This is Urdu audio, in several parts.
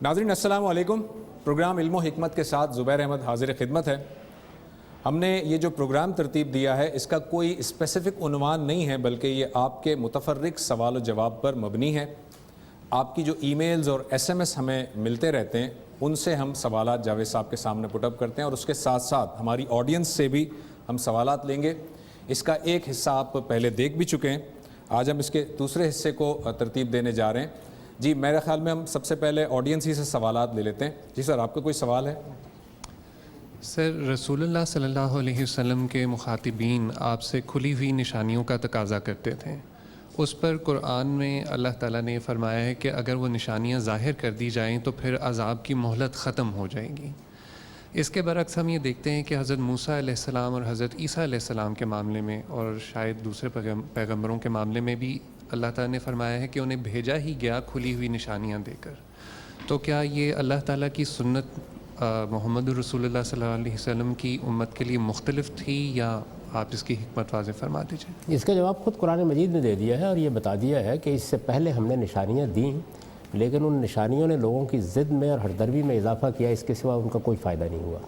ناظرین السلام علیکم۔ پروگرام علم و حکمت کے ساتھ زبیر احمد حاضر خدمت ہے۔ ہم نے یہ جو پروگرام ترتیب دیا ہے اس کا کوئی اسپیسیفک عنوان نہیں ہے، بلکہ یہ آپ کے متفرق سوال و جواب پر مبنی ہے۔ آپ کی جو ای میلز اور ایس ایم ایس ہمیں ملتے رہتے ہیں، ان سے ہم سوالات جاوید صاحب کے سامنے پٹ اپ کرتے ہیں، اور اس کے ساتھ ساتھ ہماری آڈینس سے بھی ہم سوالات لیں گے۔ اس کا ایک حصہ آپ پہلے دیکھ بھی چکے ہیں، آج ہم اس کے دوسرے حصے کو ترتیب دینے جا رہے ہیں۔ جی میرے خیال میں ہم سب سے پہلے آڈینس ہی سے سوالات لے لیتے ہیں۔ جی سر، آپ کا کوئی سوال ہے؟ سر، رسول اللہ صلی اللہ علیہ وسلم کے مخاطبین آپ سے کھلی ہوئی نشانیوں کا تقاضا کرتے تھے۔ اس پر قرآن میں اللہ تعالیٰ نے یہ فرمایا ہے کہ اگر وہ نشانیاں ظاہر کر دی جائیں تو پھر عذاب کی مہلت ختم ہو جائے گی۔ اس کے برعکس ہم یہ دیکھتے ہیں کہ حضرت موسیٰ علیہ السلام اور حضرت عیسیٰ علیہ السلام کے معاملے میں، اور شاید دوسرے پیغمبروں کے معاملے میں بھی اللہ تعالیٰ نے فرمایا ہے کہ انہیں بھیجا ہی گیا کھلی ہوئی نشانیاں دے کر۔ تو کیا یہ اللہ تعالیٰ کی سنت محمد رسول اللہ صلی اللہ علیہ وسلم کی امت کے لیے مختلف تھی، یا آپ اس کی حکمت واضح فرما دیجیے؟ اس کا جواب خود قرآن مجید نے دے دیا ہے، اور یہ بتا دیا ہے کہ اس سے پہلے ہم نے نشانیاں دیں، لیکن ان نشانیوں نے لوگوں کی ضد میں اور ہردروی میں اضافہ کیا، اس کے سوا ان کا کوئی فائدہ نہیں ہوا۔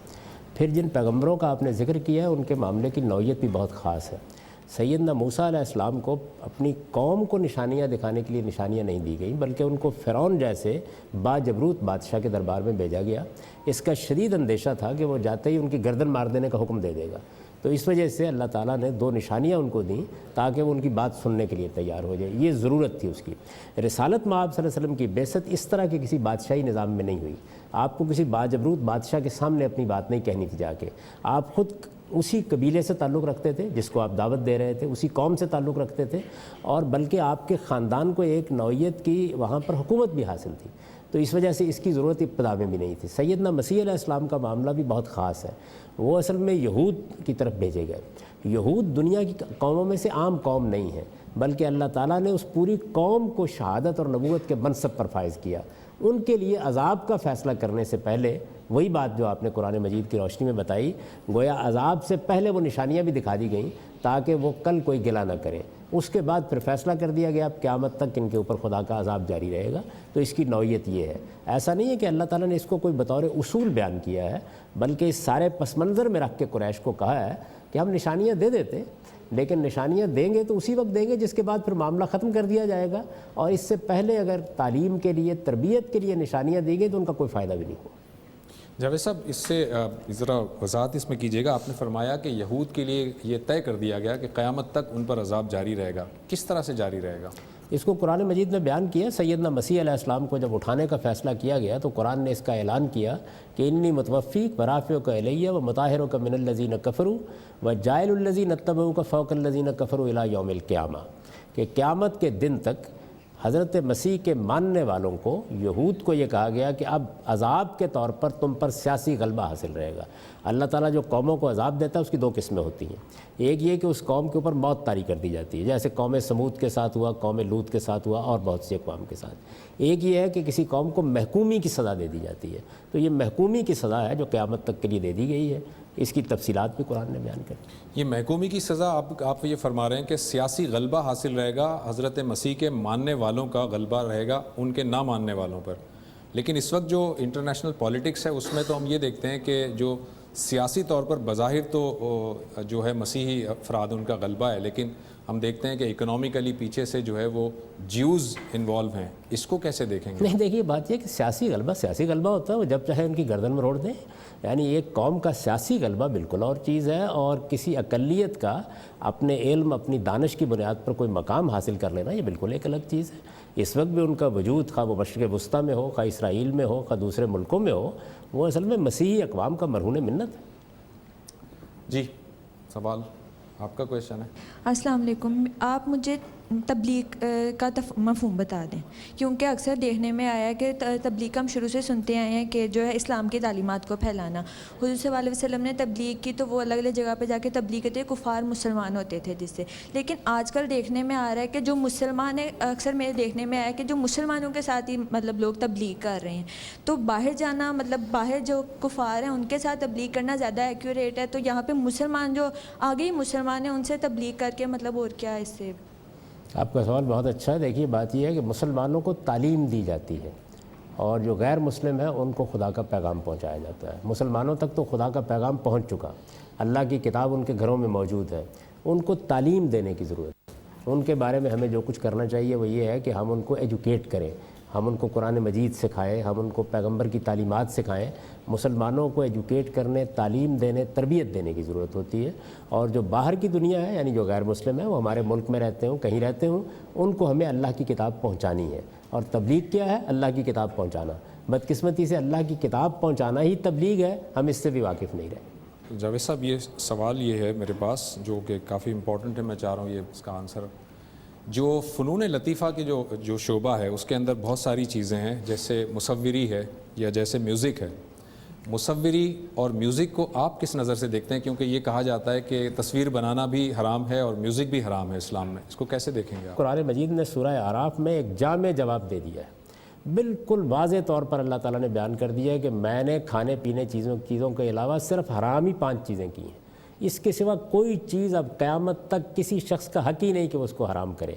پھر جن پیغمبروں کا آپ نے ذکر کیا ہے ان کے معاملے کی نوعیت بھی بہت خاص ہے۔ سیدنا موسیٰ علیہ السلام کو اپنی قوم کو نشانیاں دکھانے کے لیے نشانیاں نہیں دی گئیں، بلکہ ان کو فرعون جیسے باجبروت بادشاہ کے دربار میں بھیجا گیا۔ اس کا شدید اندیشہ تھا کہ وہ جاتے ہی ان کی گردن مار دینے کا حکم دے دے گا، تو اس وجہ سے اللہ تعالیٰ نے 2 نشانیاں ان کو دیں تاکہ وہ ان کی بات سننے کے لیے تیار ہو جائے۔ یہ ضرورت تھی اس کی۔ رسالت مآب صلی اللہ علیہ وسلم کی بعثت اس طرح کے کسی بادشاہی نظام میں نہیں ہوئی۔ آپ کو کسی باجبروت بادشاہ کے سامنے اپنی بات نہیں کہنی تھی جا کے۔ آپ خود اسی قبیلے سے تعلق رکھتے تھے جس کو آپ دعوت دے رہے تھے، اسی قوم سے تعلق رکھتے تھے، اور بلکہ آپ کے خاندان کو ایک نوعیت کی وہاں پر حکومت بھی حاصل تھی، تو اس وجہ سے اس کی ضرورت ابتدا میں بھی نہیں تھی۔ سیدنا مسیح علیہ السلام کا معاملہ بھی بہت خاص ہے۔ وہ اصل میں یہود کی طرف بھیجے گئے۔ یہود دنیا کی قوموں میں سے عام قوم نہیں ہے، بلکہ اللہ تعالیٰ نے اس پوری قوم کو شہادت اور نبوت کے منصب پر فائز کیا۔ ان کے لیے عذاب کا فیصلہ کرنے سے پہلے وہی بات جو آپ نے قرآن مجید کی روشنی میں بتائی، گویا عذاب سے پہلے وہ نشانیاں بھی دکھا دی گئیں تاکہ وہ کل کوئی گلہ نہ کرے۔ اس کے بعد پھر فیصلہ کر دیا گیا اب قیامت تک ان کے اوپر خدا کا عذاب جاری رہے گا۔ تو اس کی نوعیت یہ ہے۔ ایسا نہیں ہے کہ اللہ تعالیٰ نے اس کو کوئی بطور اصول بیان کیا ہے، بلکہ اس سارے پس منظر میں رکھ کے قریش کو کہا ہے کہ ہم نشانیاں دے دیتے، لیکن نشانیاں دیں گے تو اسی وقت دیں گے جس کے بعد پھر معاملہ ختم کر دیا جائے گا، اور اس سے پہلے اگر تعلیم کے لیے، تربیت کے لیے نشانیاں دی گئی تو ان کا کوئی فائدہ بھی نہیں ہوا۔ جاوید صاحب، اس سے ذرا وضاحت اس میں کیجیے گا۔ آپ نے فرمایا کہ یہود کے لیے یہ طے کر دیا گیا کہ قیامت تک ان پر عذاب جاری رہے گا، کس طرح سے جاری رہے گا؟ اس کو قرآن مجید نے بیان کیا۔ سیدنا مسیح علیہ السلام کو جب اٹھانے کا فیصلہ کیا گیا تو قرآن نے اس کا اعلان کیا کہ انی متوفیک ورافعک الیہ ومطہرک من الذین کفروا وجاعل الذین اتبعوک فوق الذین کفروا الی یوم القیامہ، کہ قیامت کے دن تک حضرت مسیح کے ماننے والوں کو، یہود کو یہ کہا گیا کہ اب عذاب کے طور پر تم پر سیاسی غلبہ حاصل رہے گا۔ اللہ تعالیٰ جو قوموں کو عذاب دیتا ہے اس کی 2 قسمیں ہوتی ہیں۔ ایک یہ کہ اس قوم کے اوپر موت طاری کر دی جاتی ہے، جیسے قوم سمود کے ساتھ ہوا، قوم لوط کے ساتھ ہوا، اور بہت سی اقوام کے ساتھ۔ ایک یہ ہے کہ کسی قوم کو محکومی کی سزا دے دی جاتی ہے، تو یہ محکومی کی سزا ہے جو قیامت تک کے لیے دے دی گئی ہے۔ اس کی تفصیلات بھی قرآن نے بیان کر دی۔ یہ محکومی کی سزا آپ یہ فرما رہے ہیں کہ سیاسی غلبہ حاصل رہے گا، حضرت مسیح کے ماننے والوں کا غلبہ رہے گا ان کے نہ ماننے والوں پر۔ لیکن اس وقت جو انٹرنیشنل پالیٹکس ہے اس میں تو ہم یہ دیکھتے ہیں کہ جو سیاسی طور پر بظاہر تو جو ہے مسیحی افراد ان کا غلبہ ہے، لیکن ہم دیکھتے ہیں کہ اکنومیکلی پیچھے سے جو ہے وہ جیوز انوالو ہیں۔ اس کو کیسے دیکھیں گے؟ نہیں، دیکھیے بات یہ کہ سیاسی غلبہ ہوتا ہے، وہ جب چاہے ان کی گردن میں روڑ دیں۔ یعنی ایک قوم کا سیاسی غلبہ بالکل اور چیز ہے، اور کسی اقلیت کا اپنے علم، اپنی دانش کی بنیاد پر کوئی مقام حاصل کر لینا، یہ بالکل ایک الگ چیز ہے۔ اس وقت بھی ان کا وجود، خواہ وہ مشرق وسطیٰ میں ہو، خواہ اسرائیل میں ہو، خواہ دوسرے ملکوں میں ہو، وہ اصل میں مسیحی اقوام کا مرہون منت ہے۔ جی، سوال آپ کا کویشچن ہے؟ السلام علیکم، آپ مجھے تبلیغ کا مفہوم بتا دیں، کیونکہ اکثر دیکھنے میں آیا ہے کہ تبلیغ ہم شروع سے سنتے آئے ہیں کہ جو ہے اسلام کی تعلیمات کو پھیلانا۔ حضور صلی اللہ علیہ وسلم نے تبلیغ کی تو وہ الگ الگ جگہ پہ جا کے تبلیغ کرتے، کفار مسلمان ہوتے تھے جس سے۔ لیکن آج کل دیکھنے میں آ رہا ہے کہ جو مسلمان ہیں، اکثر میرے دیکھنے میں آیا کہ جو مسلمانوں کے ساتھ ہی مطلب لوگ تبلیغ کر رہے ہیں، تو باہر جانا، مطلب باہر جو کفار ہیں ان کے ساتھ تبلیغ کرنا زیادہ ایکوریٹ ہے، تو یہاں پہ مسلمان جو آگے ہی مسلمان ہیں ان سے تبلیغ کر کے مطلب اور کیا اس سے؟ آپ کا سوال بہت اچھا ہے۔ دیکھیے بات یہ ہے کہ مسلمانوں کو تعلیم دی جاتی ہے، اور جو غیر مسلم ہیں ان کو خدا کا پیغام پہنچایا جاتا ہے. مسلمانوں تک تو خدا کا پیغام پہنچ چکا, اللہ کی کتاب ان کے گھروں میں موجود ہے, ان کو تعلیم دینے کی ضرورت ہے. ان کے بارے میں ہمیں جو کچھ کرنا چاہیے وہ یہ ہے کہ ہم ان کو ایجوکیٹ کریں, ہم ان کو قرآن مجید سکھائیں, ہم ان کو پیغمبر کی تعلیمات سکھائیں. مسلمانوں کو ایجوکیٹ کرنے, تعلیم دینے, تربیت دینے کی ضرورت ہوتی ہے. اور جو باہر کی دنیا ہے یعنی جو غیر مسلم ہے, وہ ہمارے ملک میں رہتے ہوں, کہیں رہتے ہوں, ان کو ہمیں اللہ کی کتاب پہنچانی ہے. اور تبلیغ کیا ہے؟ اللہ کی کتاب پہنچانا. بدقسمتی سے اللہ کی کتاب پہنچانا ہی تبلیغ ہے, ہم اس سے بھی واقف نہیں رہے. جاوید صاحب یہ سوال یہ ہے میرے پاس جو کہ کافی امپورٹنٹ ہے, میں چاہ رہا ہوں یہ اس کا آنسر. جو فنون لطیفہ کے جو شعبہ ہے اس کے اندر بہت ساری چیزیں ہیں, جیسے مصوری ہے یا جیسے میوزک ہے. مصوری اور میوزک کو آپ کس نظر سے دیکھتے ہیں؟ کیونکہ یہ کہا جاتا ہے کہ تصویر بنانا بھی حرام ہے اور میوزک بھی حرام ہے اسلام میں, اس کو کیسے دیکھیں گے آپ؟ قرآن مجید نے سورہ اعراف میں ایک جامع جواب دے دیا ہے. بالکل واضح طور پر اللہ تعالیٰ نے بیان کر دیا ہے کہ میں نے کھانے پینے چیزوں کے علاوہ صرف حرام ہی 5 چیزیں کی ہیں. اس کے سوا کوئی چیز اب قیامت تک کسی شخص کا حق ہی نہیں کہ وہ اس کو حرام کرے.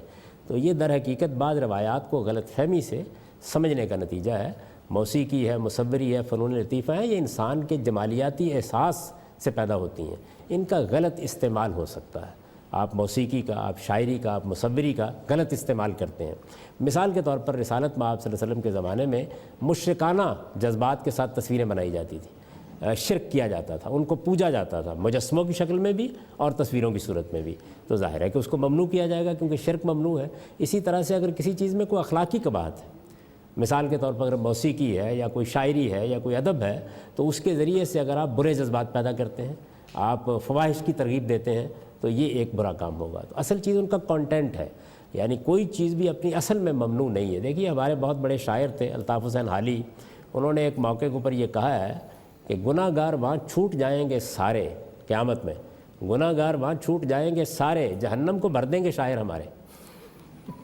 تو یہ در حقیقت بعض روایات کو غلط فہمی سے سمجھنے کا نتیجہ ہے. موسیقی ہے, مصوری ہے, فنون لطیفہ ہے, یہ انسان کے جمالیاتی احساس سے پیدا ہوتی ہیں. ان کا غلط استعمال ہو سکتا ہے. آپ موسیقی کا, آپ شاعری کا, آپ مصوری کا غلط استعمال کرتے ہیں. مثال کے طور پر رسالت مآب صلی اللہ علیہ وسلم کے زمانے میں مشرکانہ جذبات کے ساتھ تصویریں بنائی جاتی تھیں, شرک کیا جاتا تھا, ان کو پوجا جاتا تھا, مجسموں کی شکل میں بھی اور تصویروں کی صورت میں بھی. تو ظاہر ہے کہ اس کو ممنوع کیا جائے گا کیونکہ شرک ممنوع ہے. اسی طرح سے اگر کسی چیز میں کوئی اخلاقی قباحت ہے, مثال کے طور پر اگر موسیقی ہے یا کوئی شاعری ہے یا کوئی ادب ہے, تو اس کے ذریعے سے اگر آپ برے جذبات پیدا کرتے ہیں, آپ فواحش کی ترغیب دیتے ہیں, تو یہ ایک برا کام ہوگا. تو اصل چیز ان کا کانٹینٹ ہے, یعنی کوئی چیز بھی اپنی اصل میں ممنوع نہیں ہے. دیکھیے ہمارے بہت بڑے شاعر تھے الطاف حسین حالی, انہوں نے ایک موقع کے اوپر یہ کہا ہے کہ گناہ گار وہاں چھوٹ جائیں گے سارے, قیامت میں گناہ گار وہاں چھوٹ جائیں گے سارے, جہنم کو بھر دیں گے شاعر ہمارے.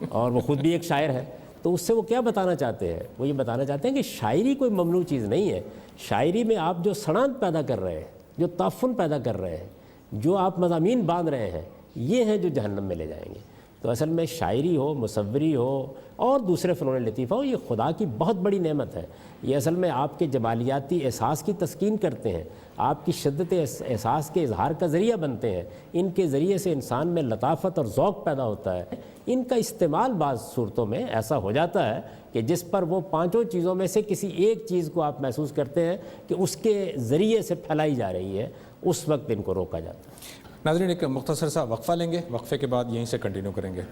اور وہ خود بھی ایک شاعر ہے. تو اس سے وہ کیا بتانا چاہتے ہیں؟ وہ یہ بتانا چاہتے ہیں کہ شاعری کوئی ممنوع چیز نہیں ہے. شاعری میں آپ جو سڑانت پیدا کر رہے ہیں, جو تعفن پیدا کر رہے ہیں, جو آپ مضامین باندھ رہے ہیں, یہ ہیں جو جہنم میں لے جائیں گے. تو اصل میں شاعری ہو, مصوری ہو اور دوسرے فنون لطیفہ ہو, یہ خدا کی بہت بڑی نعمت ہے. یہ اصل میں آپ کے جمالیاتی احساس کی تسکین کرتے ہیں, آپ کی شدت احساس کے اظہار کا ذریعہ بنتے ہیں. ان کے ذریعے سے انسان میں لطافت اور ذوق پیدا ہوتا ہے. ان کا استعمال بعض صورتوں میں ایسا ہو جاتا ہے کہ جس پر وہ 5 چیزوں میں سے کسی ایک چیز کو آپ محسوس کرتے ہیں کہ اس کے ذریعے سے پھیلائی جا رہی ہے, اس وقت ان کو روکا جاتا ہے. ناظرین ایک مختصر سا وقفہ لیں گے, وقفے کے بعد یہیں سے کنٹینیو کریں گے.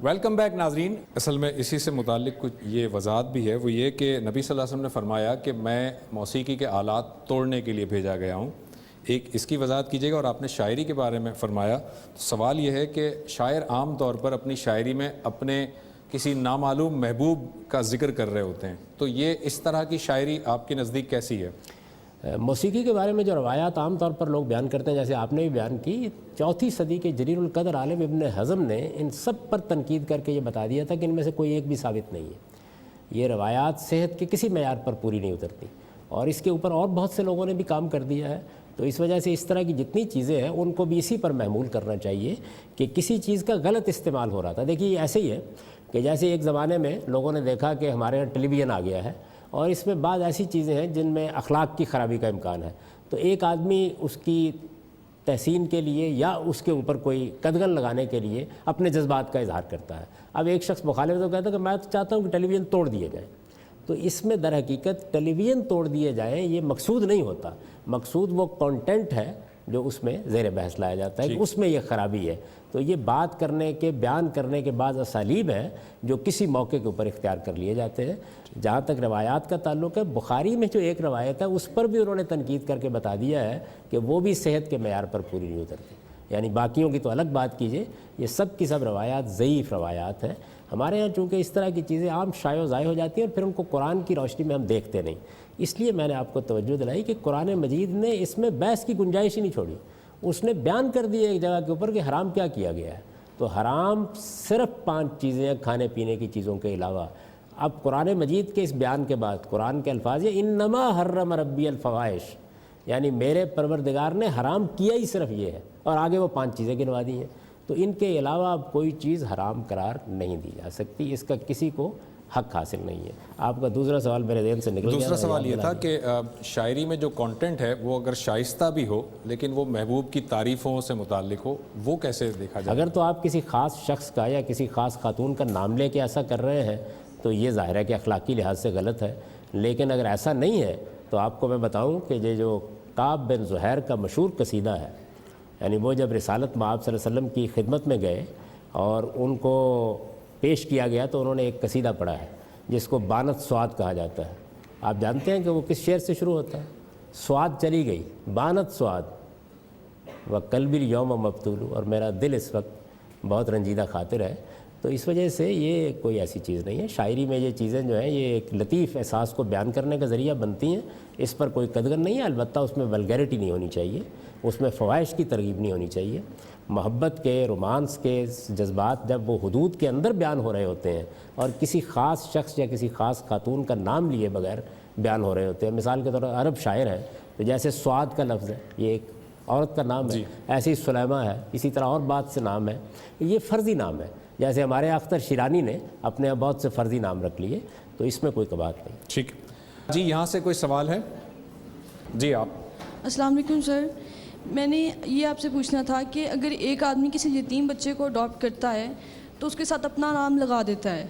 ویلکم بیک ناظرین. اصل میں اسی سے متعلق کچھ یہ وضاحت بھی ہے, وہ یہ کہ نبی صلی اللہ علیہ وسلم نے فرمایا کہ میں موسیقی کے آلات توڑنے کے لیے بھیجا گیا ہوں. ایک اس کی وضاحت کیجیے گا. اور آپ نے شاعری کے بارے میں فرمایا, تو سوال یہ ہے کہ شاعر عام طور پر اپنی شاعری میں اپنے کسی نامعلوم محبوب کا ذکر کر رہے ہوتے ہیں, تو یہ اس طرح کی شاعری آپ کے نزدیک کیسی ہے؟ موسیقی کے بارے میں جو روایات عام طور پر لوگ بیان کرتے ہیں, جیسے آپ نے بھی بیان کی, 4 صدی کے جلیل القدر عالم ابن حزم نے ان سب پر تنقید کر کے یہ بتا دیا تھا کہ ان میں سے کوئی ایک بھی ثابت نہیں ہے. یہ روایات صحت کے کسی معیار پر پوری نہیں اترتی, اور اس کے اوپر اور بہت سے لوگوں نے بھی کام کر دیا ہے. تو اس وجہ سے اس طرح کی جتنی چیزیں ہیں ان کو بھی اسی پر محمول کرنا چاہیے کہ کسی چیز کا غلط استعمال ہو رہا تھا. دیکھیے یہ ایسے ہی ہے کہ جیسے ایک زمانے میں لوگوں نے دیکھا کہ ہمارے یہاں ٹیلی ویژن آ گیا ہے, اور اس میں بعض ایسی چیزیں ہیں جن میں اخلاق کی خرابی کا امکان ہے. تو ایک آدمی اس کی تحسین کے لیے یا اس کے اوپر کوئی قدغن لگانے کے لیے اپنے جذبات کا اظہار کرتا ہے. اب ایک شخص مخالف تو کہتا ہے کہ میں تو چاہتا ہوں کہ ٹیلی ویژن توڑ دیے جائیں. تو اس میں در حقیقت ٹیلی ویژن توڑ دیے جائیں یہ مقصود نہیں ہوتا. مقصود وہ کانٹینٹ ہے جو اس میں زیر بحث لایا جاتا ہے کہ اس میں یہ خرابی ہے. تو یہ بات کرنے کے, بیان کرنے کے بعض اسالیب ہیں جو کسی موقع کے اوپر اختیار کر لیے جاتے ہیں. جہاں تک روایات کا تعلق ہے, بخاری میں جو ایک روایت ہے اس پر بھی انہوں نے تنقید کر کے بتا دیا ہے کہ وہ بھی صحت کے معیار پر پوری نہیں اترتی. یعنی باقیوں کی تو الگ بات کیجئے, یہ سب کی سب روایات ضعیف روایات ہیں. ہمارے ہاں چونکہ اس طرح کی چیزیں عام شائع و ضائع ہو جاتی ہیں اور پھر ان کو قرآن کی روشنی میں ہم دیکھتے نہیں. اس لیے میں نے آپ کو توجہ دلائی کہ قرآن مجید نے اس میں بحث کی گنجائش ہی نہیں چھوڑی. اس نے بیان کر دیا ایک جگہ کے اوپر کہ حرام کیا کیا گیا ہے. تو حرام صرف 5 چیزیں ہیں کھانے پینے کی چیزوں کے علاوہ. اب قرآن مجید کے اس بیان کے بعد قرآن کے الفاظ یہ انما حرم ربی الفواحش, یعنی میرے پروردگار نے حرام کیا ہی صرف یہ ہے, اور آگے وہ 5 چیزیں گنوا دی ہیں. تو ان کے علاوہ اب کوئی چیز حرام قرار نہیں دی جا سکتی، اس کا کسی کو حق حاصل نہیں ہے۔ آپ کا دوسرا سوال میرے ذہن سے نکل گیا۔ دوسرا سوال یہ تھا کہ شاعری میں جو کانٹینٹ ہے وہ اگر شائستہ بھی ہو لیکن وہ محبوب کی تعریفوں سے متعلق ہو، وہ کیسے دیکھا جائے؟ اگر تو آپ کسی خاص شخص کا یا کسی خاص خاتون کا نام لے کے ایسا کر رہے ہیں تو یہ ظاہر ہے کہ اخلاقی لحاظ سے غلط ہے، لیکن اگر ایسا نہیں ہے تو آپ کو میں بتاؤں کہ یہ جو کعب بن زہیر کا مشہور قصیدہ ہے، یعنی وہ جب رسالت مآب صلی اللہ علیہ وسلم کی خدمت میں گئے اور ان کو پیش کیا گیا تو انہوں نے ایک قصیدہ پڑھا ہے جس کو بانت سواد کہا جاتا ہے۔ آپ جانتے ہیں کہ وہ کس شعر سے شروع ہوتا ہے؟ سواد چلی گئی بانت سواد و قلبی الیوم مبتول، اور میرا دل اس وقت بہت رنجیدہ خاطر ہے۔ تو اس وجہ سے یہ کوئی ایسی چیز نہیں ہے۔ شاعری میں یہ چیزیں جو ہیں یہ ایک لطیف احساس کو بیان کرنے کا ذریعہ بنتی ہیں، اس پر کوئی قدغن نہیں ہے۔ البتہ اس میں ولگیرٹی نہیں ہونی چاہیے، اس میں فواہش کی ترغیب نہیں ہونی چاہیے۔ محبت کے، رومانس کے جذبات جب وہ حدود کے اندر بیان ہو رہے ہوتے ہیں اور کسی خاص شخص یا کسی خاص خاتون کا نام لیے بغیر بیان ہو رہے ہوتے ہیں، مثال کے طور پر عرب شاعر ہیں تو جیسے سعاد کا لفظ ہے، یہ ایک عورت کا نام ہے، ایسے ہی سلیمہ ہے، اسی طرح اور بات سے نام ہے، یہ فرضی نام ہے۔ جیسے ہمارے اختر شیرانی نے اپنے بہت سے فرضی نام رکھ لیے، تو اس میں کوئی کبات نہیں۔ ٹھیک جی، یہاں سے کوئی سوال ہے؟ جی آپ۔ السلام علیکم سر، میں نے یہ آپ سے پوچھنا تھا کہ اگر ایک آدمی کسی یتیم بچے کو اڈاپٹ کرتا ہے تو اس کے ساتھ اپنا نام لگا دیتا ہے،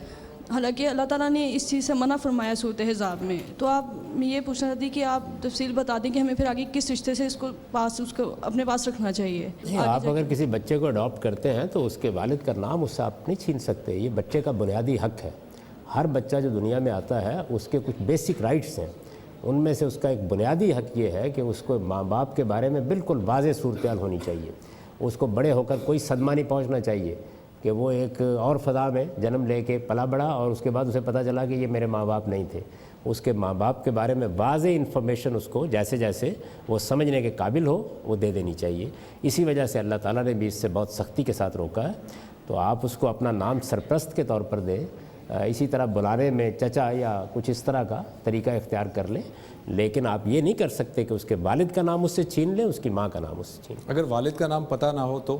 حالانکہ اللہ تعالیٰ نے اس چیز سے منع فرمایا سورۃ احزاب میں، تو آپ میں یہ پوچھنا چاہتی کہ آپ تفصیل بتا دیں کہ ہمیں پھر آگے کس رشتے سے اس کو اپنے پاس رکھنا چاہیے؟ آپ اگر کسی بچے کو اڈاپٹ کرتے ہیں تو اس کے والد کا نام اس سے آپ نہیں چھین سکتے، یہ بچے کا بنیادی حق ہے۔ ہر بچہ جو دنیا میں آتا ہے اس کے کچھ بیسک رائٹس ہیں، ان میں سے اس کا ایک بنیادی حق یہ ہے کہ اس کو ماں باپ کے بارے میں بالکل واضح صورتحال ہونی چاہیے، اس کو بڑے ہو کر کوئی صدمہ نہیں پہنچنا چاہیے کہ وہ ایک اور فضا میں جنم لے کے پلا بڑھا اور اس کے بعد اسے پتہ چلا کہ یہ میرے ماں باپ نہیں تھے۔ اس کے ماں باپ کے بارے میں واضح انفارمیشن اس کو جیسے جیسے وہ سمجھنے کے قابل ہو وہ دے دینی چاہیے۔ اسی وجہ سے اللہ تعالیٰ نے بھی اس سے بہت سختی کے ساتھ روکا ہے۔ تو آپ اس کو اپنا نام سرپرست کے طور پر دیں، اسی طرح بلانے میں چچا یا کچھ اس طرح کا طریقہ اختیار کر لیں، لیکن آپ یہ نہیں کر سکتے کہ اس کے والد کا نام اس سے چھین لیں، اس کی ماں کا نام اس سے چھین لیں۔ اگر والد کا نام پتہ نہ ہو تو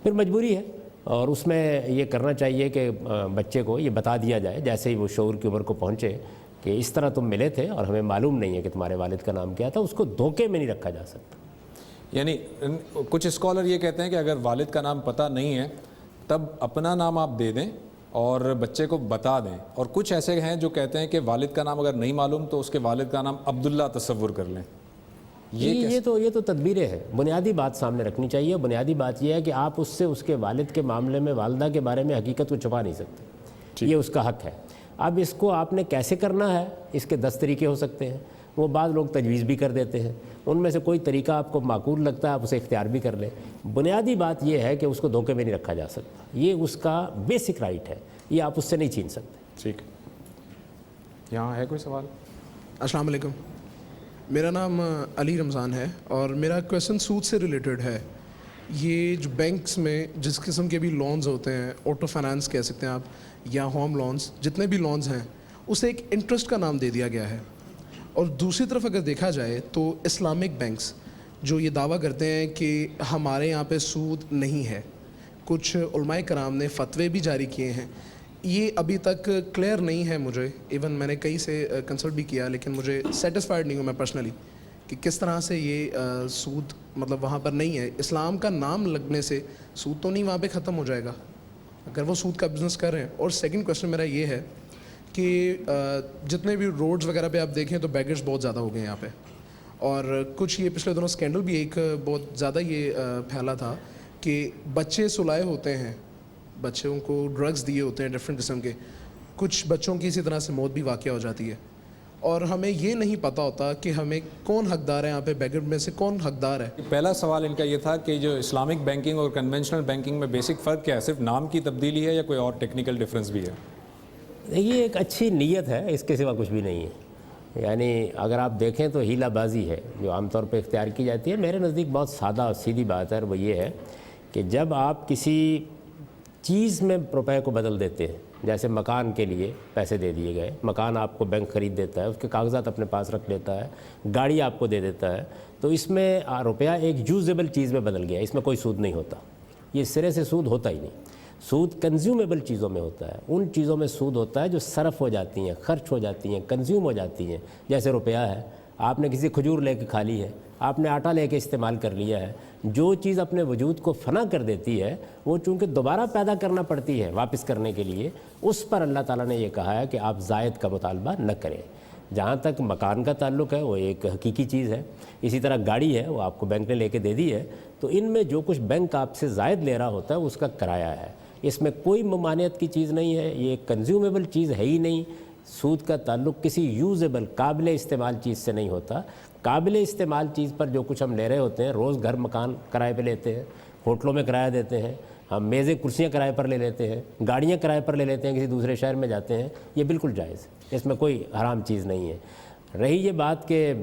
پھر مجبوری ہے، اور اس میں یہ کرنا چاہیے کہ بچے کو یہ بتا دیا جائے جیسے ہی وہ شعور کی عمر کو پہنچے کہ اس طرح تم ملے تھے اور ہمیں معلوم نہیں ہے کہ تمہارے والد کا نام کیا تھا۔ اس کو دھوکے میں نہیں رکھا جا سکتا۔ یعنی کچھ اسکالر یہ کہتے ہیں کہ اگر والد کا نام پتہ نہیں ہے تب اپنا نام آپ دے دیں اور بچے کو بتا دیں، اور کچھ ایسے ہیں جو کہتے ہیں کہ والد کا نام اگر نہیں معلوم تو اس کے والد کا نام عبداللہ تصور کر لیں۔ یہ تو تدبیریں ہیں۔ بنیادی بات سامنے رکھنی چاہیے۔ بنیادی بات یہ ہے کہ آپ اس سے اس کے والد کے معاملے میں والدہ کے بارے میں حقیقت کو چھپا نہیں سکتے، یہ اس کا حق ہے۔ اب اس کو آپ نے کیسے کرنا ہے، اس کے 10 طریقے ہو سکتے ہیں، وہ بعض لوگ تجویز بھی کر دیتے ہیں، ان میں سے کوئی طریقہ آپ کو معقول لگتا ہے آپ اسے اختیار بھی کر لیں۔ بنیادی بات یہ ہے کہ اس کو دھوکے میں نہیں رکھا جا سکتا، یہ اس کا بیسک رائٹ ہے، یہ آپ اس سے نہیں چھین سکتے۔ ٹھیک، یہاں ہے کوئی سوال؟ السلام علیکم، میرا نام علی رمضان ہے اور میرا کویسچن سود سے ریلیٹڈ ہے۔ یہ جو بینکس میں جس قسم کے بھی لونز ہوتے ہیں، آٹو فائنانس کہہ سکتے ہیں آپ، یا ہوم لونز، جتنے بھی لونز ہیں اسے ایک انٹرسٹ کا نام دے دیا گیا ہے۔ اور دوسری طرف اگر دیکھا جائے تو اسلامک بینکس جو یہ دعویٰ کرتے ہیں کہ ہمارے یہاں پہ سود نہیں ہے، کچھ علماء کرام نے فتوے بھی جاری کیے ہیں، یہ ابھی تک کلیئر نہیں ہے مجھے، ایون میں نے کئی سے کنسلٹ بھی کیا لیکن مجھے سیٹسفائڈ نہیں ہوں میں پرسنلی کہ کس طرح سے یہ سود مطلب وہاں پر نہیں ہے۔ اسلام کا نام لگنے سے سود تو نہیں وہاں پہ ختم ہو جائے گا اگر وہ سود کا بزنس کر رہے ہیں۔ اور سیکنڈ کویسچن میرا یہ ہے کہ جتنے بھی روڈز وغیرہ پہ آپ دیکھیں تو بیگرز بہت زیادہ ہو گئے ہیں یہاں پہ، اور کچھ یہ پچھلے دنوں اسکینڈل بھی ایک بہت زیادہ یہ پھیلا تھا کہ بچے سلائے ہوتے ہیں، بچوں کو ڈرگز دیے ہوتے ہیں ڈفرینٹ قسم کے، کچھ بچوں کی اسی طرح سے موت بھی واقع ہو جاتی ہے، اور ہمیں یہ نہیں پتہ ہوتا کہ ہمیں کون حقدار ہے یہاں پہ، بیگر میں سے کون حقدار ہے۔ پہلا سوال ان کا یہ تھا کہ جو اسلامک بینکنگ اور کنونشنل بینکنگ میں بیسک فرق کیا ہے؟ صرف نام کی تبدیلی ہے یا کوئی اور ٹیکنیکل ڈفرینس بھی ہے؟ یہ ایک اچھی نیت ہے، اس کے سوا کچھ بھی نہیں ہے۔ یعنی اگر آپ دیکھیں تو ہیلہ بازی ہے جو عام طور پہ اختیار کی جاتی ہے۔ میرے نزدیک بہت سادہ اور سیدھی بات ہے، اور وہ یہ ہے کہ جب آپ کسی چیز میں روپے کو بدل دیتے ہیں، جیسے مکان کے لیے پیسے دے دیے گئے، مکان آپ کو بینک خرید دیتا ہے، اس کے کاغذات اپنے پاس رکھ لیتا ہے، گاڑی آپ کو دے دیتا ہے، تو اس میں روپیہ ایک یوزیبل چیز میں بدل گیا، اس میں کوئی سود نہیں ہوتا۔ یہ سرے سے سود ہوتا ہی نہیں. سود کنزیومیبل چیزوں میں ہوتا ہے, ان چیزوں میں سود ہوتا ہے جو صرف ہو جاتی ہیں, خرچ ہو جاتی ہیں, کنزیوم ہو جاتی ہیں. جیسے روپیہ ہے, آپ نے کسی کھجور لے کے کھا لی ہے, آپ نے آٹا لے کے استعمال کر لیا ہے. جو چیز اپنے وجود کو فنا کر دیتی ہے وہ چونکہ دوبارہ پیدا کرنا پڑتی ہے واپس کرنے کے لیے, اس پر اللہ تعالیٰ نے یہ کہا ہے کہ آپ زائد کا مطالبہ نہ کریں. جہاں تک مکان کا تعلق ہے وہ ایک حقیقی چیز ہے, اسی طرح گاڑی ہے وہ آپ کو بینک نے لے کے دے دی ہے, تو ان میں جو کچھ بینک آپ سے زائد لے رہا ہوتا ہے اس کا کرایہ ہے. اس میں کوئی ممانعت کی چیز نہیں ہے, یہ ایک کنزیومیبل چیز ہے ہی نہیں. سود کا تعلق کسی یوزیبل قابل استعمال چیز سے نہیں ہوتا. قابل استعمال چیز پر جو کچھ ہم لے رہے ہوتے ہیں, روز گھر مکان کرائے پہ لیتے ہیں, ہوٹلوں میں کرایہ دیتے ہیں, ہم میزیں کرسیاں کرائے پر لے لیتے ہیں, گاڑیاں کرائے پر لے لیتے ہیں, کسی دوسرے شہر میں جاتے ہیں, یہ بالکل جائز ہے, اس میں کوئی حرام چیز نہیں ہے. رہی یہ بات کہ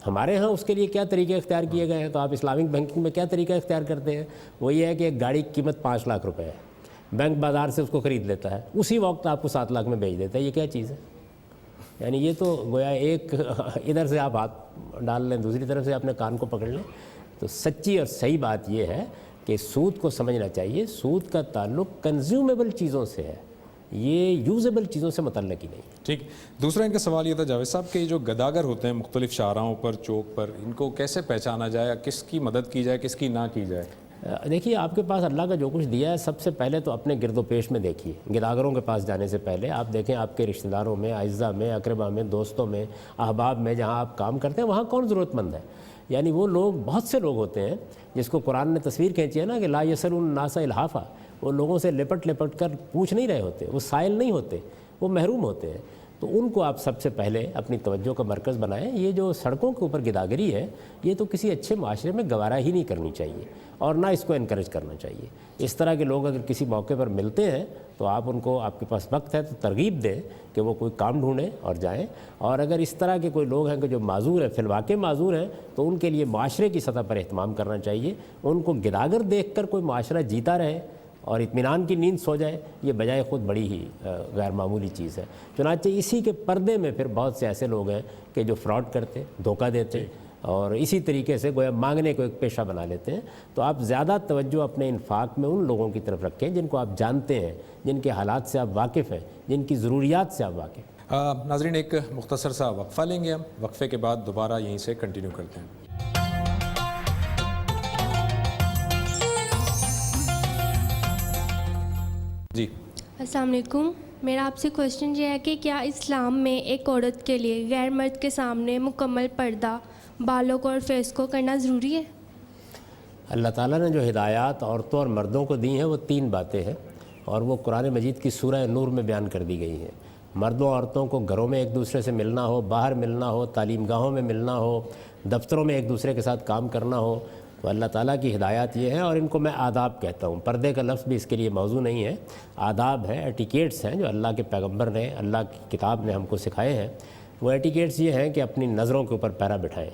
ہمارے ہاں اس کے لیے کیا طریقے اختیار کیے گئے ہیں, تو آپ اسلامک بینکنگ میں کیا طریقہ اختیار کرتے ہیں, وہ یہ ہے کہ ایک گاڑی کی قیمت 5 لاکھ روپے ہے, بینک بازار سے اس کو خرید لیتا ہے, اسی وقت آپ کو 7 لاکھ میں بیچ دیتا ہے. یہ کیا چیز ہے؟ یعنی یہ تو گویا ایک ادھر سے آپ ہاتھ ڈال لیں, دوسری طرف سے اپنے کان کو پکڑ لیں. تو سچی اور صحیح بات یہ ہے کہ سود کو سمجھنا چاہیے. سود کا تعلق کنزیومیبل چیزوں سے ہے, یہ یوزیبل چیزوں سے متعلق ہی نہیں. ٹھیک. دوسرا ان کا سوال یہ تھا جاوید صاحب کہ جو گداگر ہوتے ہیں مختلف شاہراہوں پر, چوک پر, ان کو کیسے پہچانا جائے, کس کی مدد کی جائے, کس کی نہ کی جائے؟ دیکھیے, آپ کے پاس اللہ کا جو کچھ دیا ہے سب سے پہلے تو اپنے گرد و پیش میں دیکھیے. گداگروں کے پاس جانے سے پہلے آپ دیکھیں آپ کے رشتہ داروں میں, اعزاء میں, اقربا میں, دوستوں میں, احباب میں, جہاں آپ کام کرتے ہیں وہاں کون ضرورت مند ہے. یعنی وہ لوگ, بہت سے لوگ ہوتے ہیں جس کو قرآن نے تصویر کھینچی ہے نا کہ لا یسأل الناس الحافا, وہ لوگوں سے لپٹ لپٹ کر پوچھ نہیں رہے ہوتے, وہ سائل نہیں ہوتے, وہ محروم ہوتے ہیں. تو ان کو آپ سب سے پہلے اپنی توجہ کا مرکز بنائیں. یہ جو سڑکوں کے اوپر گداگری ہے یہ تو کسی اچھے معاشرے میں گوارا ہی نہیں کرنی چاہیے اور نہ اس کو انکریج کرنا چاہیے. اس طرح کے لوگ اگر کسی موقع پر ملتے ہیں تو آپ ان کو, آپ کے پاس وقت ہے تو ترغیب دیں کہ وہ کوئی کام ڈھونڈیں اور جائیں. اور اگر اس طرح کے کوئی لوگ ہیں کہ جو معذور ہیں, فی الواقع معذور ہیں, تو ان کے لیے معاشرے کی سطح پر اہتمام کرنا چاہیے. ان کو گداگر دیکھ کر کوئی معاشرہ جیتا رہے اور اطمینان کی نیند سو جائے, یہ بجائے خود بڑی ہی غیر معمولی چیز ہے. چنانچہ اسی کے پردے میں پھر بہت سے ایسے لوگ ہیں کہ جو فراڈ کرتے, دھوکہ دیتے اور اسی طریقے سے گویا مانگنے کو ایک پیشہ بنا لیتے ہیں. تو آپ زیادہ توجہ اپنے انفاق میں ان لوگوں کی طرف رکھیں جن کو آپ جانتے ہیں, جن کے حالات سے آپ واقف ہیں, جن کی ضروریات سے آپ واقف ہیں. ناظرین, ایک مختصر سا وقفہ لیں گے ہم, وقفے کے بعد دوبارہ یہیں سے کنٹینیو کرتے ہیں. جی السلام علیکم. میرا آپ سے کویشچن یہ ہے کہ کیا اسلام میں ایک عورت کے لیے غیر مرد کے سامنے مکمل پردہ بالوں کو اور فیس کو کرنا ضروری ہے؟ اللہ تعالیٰ نے جو ہدایات عورتوں اور مردوں کو دی ہیں وہ 3 باتیں ہیں, اور وہ قرآن مجید کی سورہ نور میں بیان کر دی گئی ہیں. مردوں عورتوں کو گھروں میں ایک دوسرے سے ملنا ہو, باہر ملنا ہو, تعلیم گاہوں میں ملنا ہو, دفتروں میں ایک دوسرے کے ساتھ کام کرنا ہو, تو اللہ تعالیٰ کی ہدایات یہ ہیں. اور ان کو میں آداب کہتا ہوں, پردے کا لفظ بھی اس کے لیے موضوع نہیں ہے, آداب ہیں, ایٹیکیٹس ہیں جو اللہ کے پیغمبر نے, اللہ کی کتاب نے ہم کو سکھائے ہیں. وہ ایٹیکیٹس یہ ہیں کہ اپنی نظروں کے اوپر پیرا بٹھائیں.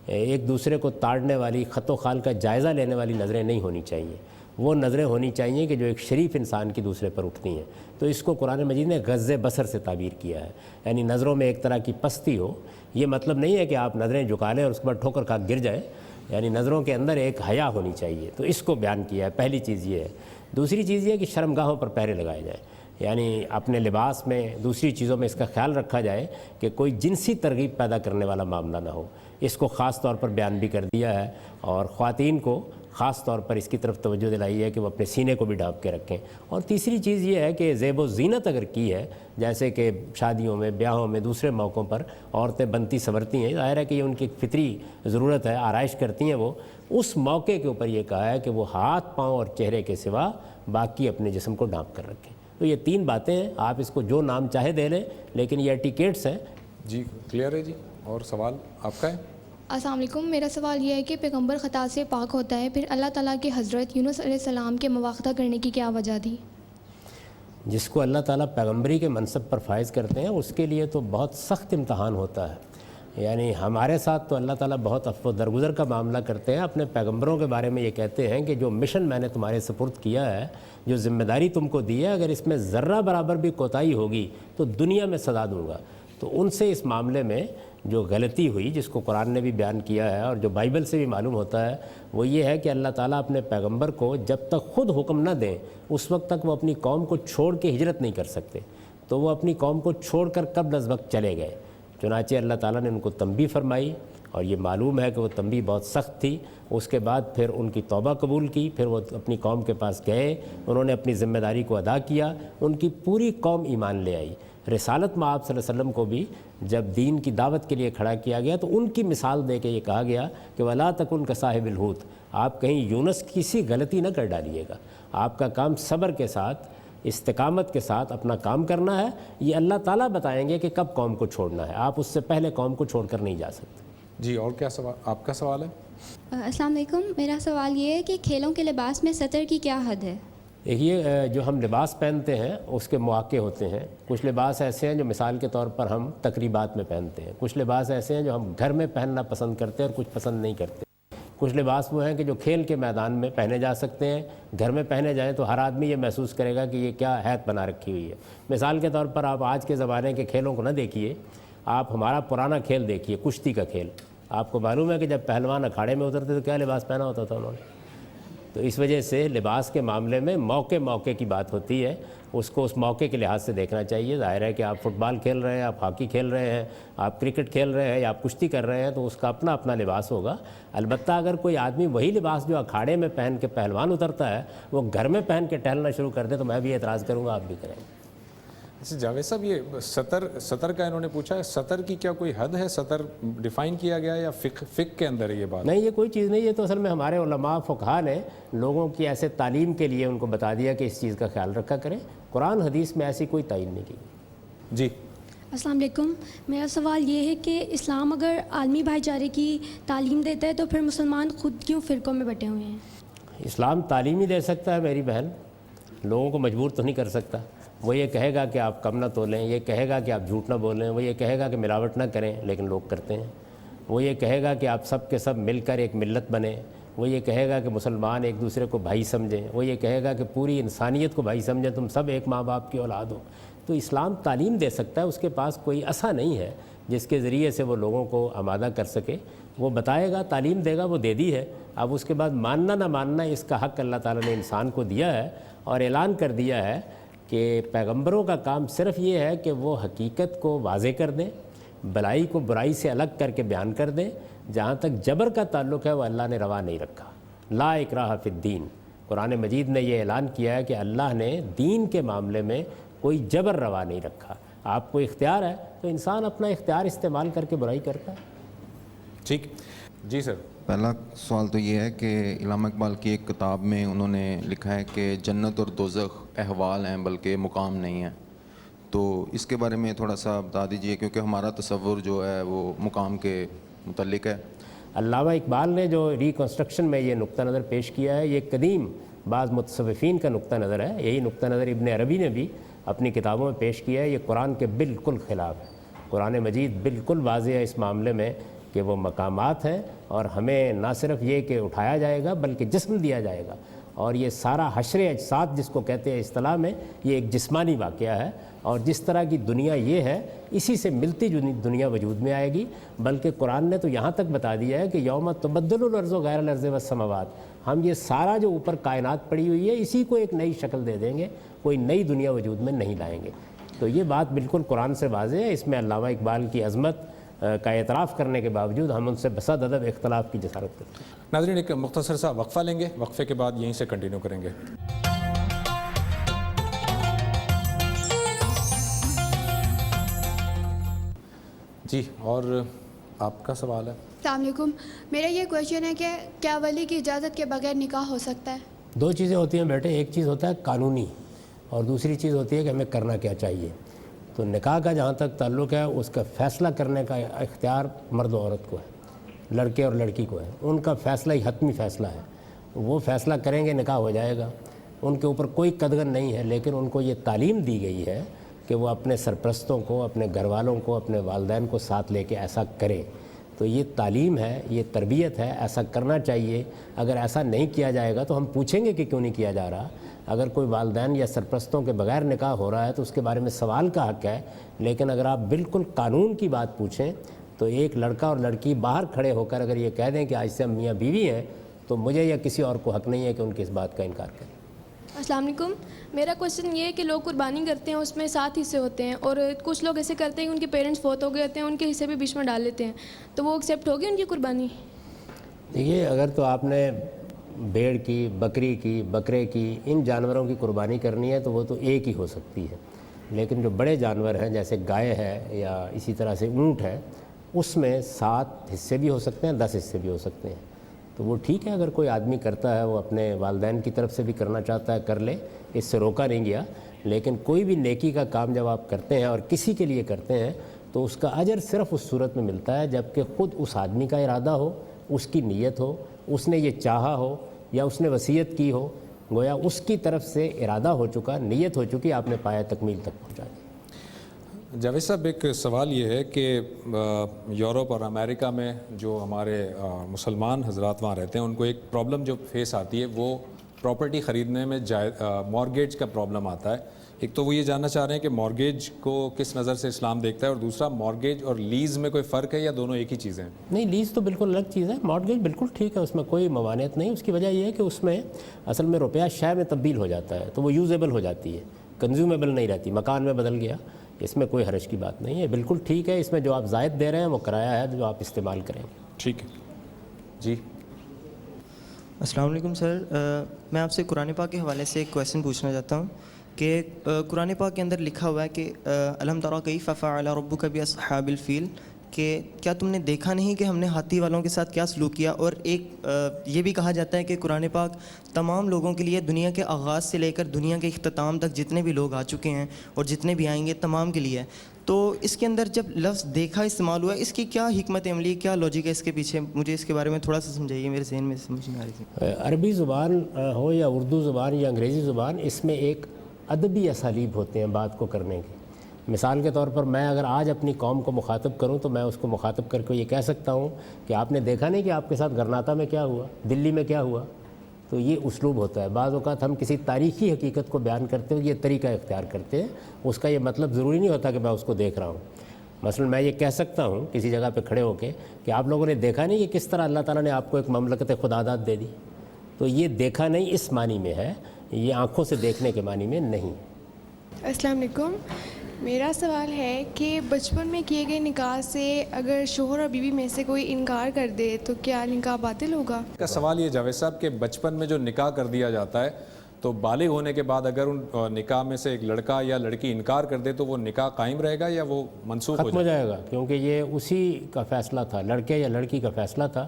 ایک دوسرے کو تاڑنے والی, خط و خال کا جائزہ لینے والی نظریں نہیں ہونی چاہیے. وہ نظریں ہونی چاہیے کہ جو ایک شریف انسان کی دوسرے پر اٹھتی ہیں. تو اس کو قرآن مجید نے غض بصر سے تعبیر کیا ہے, یعنی نظروں میں ایک طرح کی پستی ہو. یہ مطلب نہیں ہے کہ آپ نظریں جھکا لیں اور اس کے بعد ٹھوکر کھا گر جائیں, یعنی نظروں کے اندر ایک حیا ہونی چاہیے. تو اس کو بیان کیا ہے. پہلی چیز یہ ہے. دوسری چیز یہ ہے کہ شرمگاہوں پر پہرے لگائے جائیں, یعنی اپنے لباس میں, دوسری چیزوں میں اس کا خیال رکھا جائے کہ کوئی جنسی ترغیب پیدا کرنے والا معاملہ نہ ہو. اس کو خاص طور پر بیان بھی کر دیا ہے, اور خواتین کو خاص طور پر اس کی طرف توجہ دلائی ہے کہ وہ اپنے سینے کو بھی ڈھانپ کے رکھیں. اور تیسری چیز یہ ہے کہ زیب و زینت اگر کی ہے, جیسے کہ شادیوں میں, بیاہوں میں, دوسرے موقعوں پر عورتیں بنتی سنورتی ہیں, ظاہر ہے کہ یہ ان کی فطری ضرورت ہے, آرائش کرتی ہیں وہ. اس موقع کے اوپر یہ کہا ہے کہ وہ ہاتھ, پاؤں اور چہرے کے سوا باقی اپنے جسم کو ڈھانپ کر رکھیں. تو یہ 3 باتیں ہیں, آپ اس کو جو نام چاہے دے لیں, لیکن یہ ایٹیکیٹس ہیں. جی کلیئر ہے. جی اور سوال آپ کا ہے؟ السلام علیکم. میرا سوال یہ ہے کہ پیغمبر خطا سے پاک ہوتا ہے, پھر اللہ تعالیٰ کے حضرت یونس علیہ السلام کے مواخذہ کرنے کی کیا وجہ تھی؟ جس کو اللہ تعالیٰ پیغمبری کے منصب پر فائز کرتے ہیں اس کے لیے تو بہت سخت امتحان ہوتا ہے. یعنی ہمارے ساتھ تو اللہ تعالیٰ بہت عفو درگزر کا معاملہ کرتے ہیں. اپنے پیغمبروں کے بارے میں یہ کہتے ہیں کہ جو مشن میں نے تمہارے سپرد کیا ہے, جو ذمہ داری تم کو دی ہے, اگر اس میں ذرہ برابر بھی کوتاہی ہوگی تو دنیا میں سزا دوں گا. تو ان سے اس معاملے میں جو غلطی ہوئی جس کو قرآن نے بھی بیان کیا ہے اور جو بائبل سے بھی معلوم ہوتا ہے وہ یہ ہے کہ اللہ تعالیٰ اپنے پیغمبر کو جب تک خود حکم نہ دیں اس وقت تک وہ اپنی قوم کو چھوڑ کے ہجرت نہیں کر سکتے. تو وہ اپنی قوم کو چھوڑ کر قبل از وقت چلے گئے. چنانچہ اللہ تعالیٰ نے ان کو تنبیہ فرمائی اور یہ معلوم ہے کہ وہ تنبیہ بہت سخت تھی. اس کے بعد پھر ان کی توبہ قبول کی, پھر وہ اپنی قوم کے پاس گئے, انہوں نے اپنی ذمہ داری کو ادا کیا, ان کی پوری قوم ایمان لے آئی. رسالت میں آپ صلی اللہ علیہ وسلم کو بھی جب دین کی دعوت کے لیے کھڑا کیا گیا تو ان کی مثال دے کے یہ کہا گیا کہ وَلَا تَكُنْ كَصَاحِبِ الْحُوتِ, آپ کہیں یونس کسی غلطی نہ کر ڈالیے گا. آپ کا کام صبر کے ساتھ استقامت کے ساتھ اپنا کام کرنا ہے. یہ اللہ تعالیٰ بتائیں گے کہ کب قوم کو چھوڑنا ہے, آپ اس سے پہلے قوم کو چھوڑ کر نہیں جا سکتے. جی اور کیا سوال آپ کا سوال ہے؟ السلام علیکم. میرا سوال یہ ہے کہ کھیلوں کے لباس میں سطر کی کیا حد ہے؟ دیکھیے جو ہم لباس پہنتے ہیں اس کے مواقع ہوتے ہیں. کچھ لباس ایسے ہیں جو مثال کے طور پر ہم تقریبات میں پہنتے ہیں, کچھ لباس ایسے ہیں جو ہم گھر میں پہننا پسند کرتے ہیں اور کچھ پسند نہیں کرتے. کچھ لباس وہ ہیں کہ جو کھیل کے میدان میں پہنے جا سکتے ہیں, گھر میں پہنے جائیں تو ہر آدمی یہ محسوس کرے گا کہ یہ کیا حیت بنا رکھی ہوئی ہے. مثال کے طور پر آپ آج کے زمانے کے کھیلوں کو نہ دیکھیے, آپ ہمارا پرانا کھیل دیکھیے, کشتی کا کھیل. آپ کو معلوم ہے کہ جب پہلوان اکھاڑے میں اترتے تو کیا لباس پہنا ہوتا تھا انہوں نے. تو اس وجہ سے لباس کے معاملے میں موقع کی بات ہوتی ہے, اس کو اس موقع کے لحاظ سے دیکھنا چاہیے. ظاہر ہے کہ آپ فٹ بال کھیل رہے ہیں, آپ ہاکی کھیل رہے ہیں, آپ کرکٹ کھیل رہے ہیں یا آپ کشتی کر رہے ہیں تو اس کا اپنا اپنا لباس ہوگا. البتہ اگر کوئی آدمی وہی لباس جو اکھاڑے میں پہن کے پہلوان اترتا ہے وہ گھر میں پہن کے ٹہلنا شروع کر دے تو میں بھی اعتراض کروں گا, آپ بھی کریں گے. اچھا جاوید صاحب, یہ سطر کا انہوں نے پوچھا ہے, سطر کی کیا کوئی حد ہے؟ سطر ڈیفائن کیا گیا یا فقہ کے اندر ہے یہ بات؟ نہیں, یہ کوئی چیز نہیں. یہ تو اصل میں ہمارے علماء فقہاء نے لوگوں کی ایسے تعلیم کے لیے ان کو بتا دیا کہ اس چیز کا خیال رکھا کریں. قرآن حدیث میں ایسی کوئی تعین نہیں کی. جی السلام علیکم. میرا سوال یہ ہے کہ اسلام اگر عالمی بھائی چارے کی تعلیم دیتا ہے تو پھر مسلمان خود کیوں فرقوں میں بٹے ہوئے ہیں؟ اسلام تعلیم ہی دے سکتا ہے میری بہن, لوگوں کو مجبور تو نہیں کر سکتا. وہ یہ کہے گا کہ آپ کم نہ تولیں, یہ کہے گا کہ آپ جھوٹ نہ بولیں, وہ یہ کہے گا کہ ملاوٹ نہ کریں, لیکن لوگ کرتے ہیں. وہ یہ کہے گا کہ آپ سب کے سب مل کر ایک ملت بنیں, وہ یہ کہے گا کہ مسلمان ایک دوسرے کو بھائی سمجھیں, وہ یہ کہے گا کہ پوری انسانیت کو بھائی سمجھیں, تم سب ایک ماں باپ کی اولاد ہو. تو اسلام تعلیم دے سکتا ہے, اس کے پاس کوئی ایسا نہیں ہے جس کے ذریعے سے وہ لوگوں کو آمادہ کر سکے. وہ بتائے گا, تعلیم دے گا, وہ دے دی ہے. اب اس کے بعد ماننا نہ ماننا اس کا حق اللہ تعالیٰ نے انسان کو دیا ہے اور اعلان کر دیا ہے کہ پیغمبروں کا کام صرف یہ ہے کہ وہ حقیقت کو واضح کر دیں, بلائی کو برائی سے الگ کر کے بیان کر دیں. جہاں تک جبر کا تعلق ہے وہ اللہ نے روا نہیں رکھا. لا اکراہ فی الدین, قرآن مجید نے یہ اعلان کیا ہے کہ اللہ نے دین کے معاملے میں کوئی جبر روا نہیں رکھا. آپ کو اختیار ہے تو انسان اپنا اختیار استعمال کر کے برائی کرتا ہے. ٹھیک. جی سر. پہلا سوال تو یہ ہے کہ علامہ اقبال کی ایک کتاب میں انہوں نے لکھا ہے کہ جنت اور دوزخ احوال ہیں بلکہ مقام نہیں ہیں. تو اس کے بارے میں تھوڑا سا بتا دیجئے, کیونکہ ہمارا تصور جو ہے وہ مقام کے متعلق ہے. علامہ اقبال نے جو ریکنسٹرکشن میں یہ نقطہ نظر پیش کیا ہے یہ قدیم بعض متصوفین کا نقطہ نظر ہے. یہی نقطہ نظر ابن عربی نے بھی اپنی کتابوں میں پیش کیا ہے. یہ قرآن کے بالکل خلاف ہے. قرآن مجید بالکل واضح ہے اس معاملے میں کہ وہ مقامات ہیں اور ہمیں نہ صرف یہ کہ اٹھایا جائے گا بلکہ جسم دیا جائے گا. اور یہ سارا حشر اجساد جس کو کہتے ہیں اصطلاح میں, یہ ایک جسمانی واقعہ ہے. اور جس طرح کی دنیا یہ ہے اسی سے ملتی دنیا وجود میں آئے گی. بلکہ قرآن نے تو یہاں تک بتا دیا ہے کہ یوم تبدل الارض غیر الارض والسماوات, ہم یہ سارا جو اوپر کائنات پڑی ہوئی ہے اسی کو ایک نئی شکل دے دیں گے, کوئی نئی دنیا وجود میں نہیں لائیں گے. تو یہ بات بالکل قرآن سے واضح ہے. اس میں علامہ اقبال کی عظمت کا اعتراف کرنے کے باوجود ہم ان سے بصد ادب اختلاف کی جسارت کرتے ہیں. ناظرین ایک مختصر سا وقفہ لیں گے, وقفے کے بعد یہیں سے کنٹینیو کریں گے. جی اور آپ کا سوال ہے. السلام علیکم. میرا یہ کویشچن ہے کہ کیا ولی کی اجازت کے بغیر نکاح ہو سکتا ہے؟ دو چیزیں ہوتی ہیں بیٹے, ایک چیز ہوتا ہے قانونی اور دوسری چیز ہوتی ہے کہ ہمیں کرنا کیا چاہیے. تو نکاح کا جہاں تک تعلق ہے اس کا فیصلہ کرنے کا اختیار مرد و عورت کو ہے, لڑکے اور لڑکی کو ہے. ان کا فیصلہ ہی حتمی فیصلہ ہے. وہ فیصلہ کریں گے نکاح ہو جائے گا, ان کے اوپر کوئی قدغن نہیں ہے. لیکن ان کو یہ تعلیم دی گئی ہے کہ وہ اپنے سرپرستوں کو, اپنے گھر والوں کو, اپنے والدین کو ساتھ لے کے ایسا کریں. تو یہ تعلیم ہے, یہ تربیت ہے, ایسا کرنا چاہیے. اگر ایسا نہیں کیا جائے گا تو ہم پوچھیں گے کہ کیوں نہیں کیا جا رہا. اگر کوئی والدین یا سرپرستوں کے بغیر نکاح ہو رہا ہے تو اس کے بارے میں سوال کا حق ہے. لیکن اگر آپ بالکل قانون کی بات پوچھیں تو ایک لڑکا اور لڑکی باہر کھڑے ہو کر اگر یہ کہہ دیں کہ آج سے ہم میاں بیوی ہیں تو مجھے یا کسی اور کو حق نہیں ہے کہ ان کی اس بات کا انکار کریں۔ السلام علیکم، میرا کوشچن یہ ہے کہ لوگ قربانی کرتے ہیں، اس میں 7 حصے ہوتے ہیں، اور کچھ لوگ ایسے کرتے ہیں کہ ان کے پیرنٹس فوت ہو گئے ہوتے ہیں، ان کے حصے بھی بیچ میں ڈال لیتے ہیں، تو وہ ایکسیپٹ ہوگی ان کی قربانی؟ دیکھیے، اگر تو آپ نے بھیڑ کی، بکری کی، بکرے کی، ان جانوروں کی قربانی کرنی ہے تو وہ تو ایک ہی ہو سکتی ہے، لیکن جو بڑے جانور ہیں جیسے گائے ہے یا اسی طرح سے اونٹ ہے، اس میں 7 حصے بھی ہو سکتے ہیں، 10 حصے بھی ہو سکتے ہیں۔ تو وہ ٹھیک ہے، اگر کوئی آدمی کرتا ہے، وہ اپنے والدین کی طرف سے بھی کرنا چاہتا ہے کر لے، اس سے روکا نہیں گیا، لیکن کوئی بھی نیکی کا کام جب آپ کرتے ہیں اور کسی کے لیے کرتے ہیں تو اس کا اجر صرف اس صورت میں ملتا ہے جب کہ خود اس آدمی کا ارادہ ہو، اس کی نیت ہو، اس نے یہ چاہا ہو یا اس نے وصیت کی ہو، گویا اس کی طرف سے ارادہ ہو چکا، نیت ہو چکی، آپ نے پایا تکمیل تک پہنچا دیا۔ جاوید صاحب، ایک سوال یہ ہے کہ یورپ اور امریکہ میں جو ہمارے مسلمان حضرات وہاں رہتے ہیں ان کو ایک پرابلم جو فیس آتی ہے وہ پراپرٹی خریدنے میں مارگیج کا پرابلم آتا ہے۔ ایک تو وہ یہ جاننا چاہ رہے ہیں کہ مارگیج کو کس نظر سے اسلام دیکھتا ہے، اور دوسرا مارگیج اور لیز میں کوئی فرق ہے یا دونوں ایک ہی چیزیں ہیں؟ نہیں، لیز تو بالکل الگ چیز ہے، مارگیج بالکل ٹھیک ہے، اس میں کوئی ممانعت نہیں۔ اس کی وجہ یہ ہے کہ اس میں اصل میں روپیہ شے میں تبدیل ہو جاتا ہے تو وہ یوزیبل ہو جاتی ہے، کنزیومیبل نہیں رہتی، مکان میں بدل گیا، اس میں کوئی حرج کی بات نہیں ہے، بالکل ٹھیک ہے۔ اس میں جو آپ زائد دے رہے ہیں وہ کرایہ ہے جو آپ استعمال کریں گے۔ ٹھیک ہے جی۔ السلام علیکم سر، میں آپ سے قرآن پاک کے حوالے سے ایک کویسچن پوچھنا چاہتا ہوں کہ قرآن پاک کے اندر لکھا ہوا ہے کہ الم تری کیف فعل ربک باصحاب الفیل، کہ کیا تم نے دیکھا نہیں کہ ہم نے ہاتھی والوں کے ساتھ کیا سلوک کیا؟ اور ایک یہ بھی کہا جاتا ہے کہ قرآن پاک تمام لوگوں کے لیے، دنیا کے آغاز سے لے کر دنیا کے اختتام تک جتنے بھی لوگ آ چکے ہیں اور جتنے بھی آئیں گے تمام کے لیے، تو اس کے اندر جب لفظ دیکھا استعمال ہوا ہے، اس کی کیا حکمت عملی، کیا لاجک ہے اس کے پیچھے؟ مجھے اس کے بارے میں تھوڑا سا سمجھائیے، میرے ذہن میں سمجھ نہیں آ رہی تھی۔ عربی زبان ہو یا اردو زبان یا انگریزی زبان، اس میں ایک ادبی اسالیب ہوتے ہیں بات کو کرنے کے۔ مثال کے طور پر میں اگر آج اپنی قوم کو مخاطب کروں تو میں اس کو مخاطب کر کے یہ کہہ سکتا ہوں کہ آپ نے دیکھا نہیں کہ آپ کے ساتھ گرناطہ میں کیا ہوا، دلی میں کیا ہوا؟ تو یہ اسلوب ہوتا ہے۔ بعض اوقات ہم کسی تاریخی حقیقت کو بیان کرتے ہوئے یہ طریقہ اختیار کرتے ہیں، اس کا یہ مطلب ضروری نہیں ہوتا کہ میں اس کو دیکھ رہا ہوں۔ مثلا میں یہ کہہ سکتا ہوں کسی جگہ پہ کھڑے ہو کے کہ آپ لوگوں نے دیکھا نہیں کہ کس طرح اللہ تعالیٰ نے آپ کو ایک مملکت خداداد دے دی، تو یہ دیکھا نہیں اس معنی میں ہے، یہ آنکھوں سے دیکھنے کے معنی میں نہیں۔ السلام علیکم، میرا سوال ہے کہ بچپن میں کیے گئے نکاح سے اگر شوہر اور بیوی میں سے کوئی انکار کر دے تو کیا نکاح باطل ہوگا؟ کا سوال یہ جاوید صاحب کہ بچپن میں جو نکاح کر دیا جاتا ہے تو بالغ ہونے کے بعد اگر ان نکاح میں سے ایک لڑکا یا لڑکی انکار کر دے تو وہ نکاح قائم رہے گا یا وہ منسوخ ختم ہو جائے گا؟ کیونکہ یہ اسی کا فیصلہ تھا، لڑکے یا لڑکی کا فیصلہ تھا۔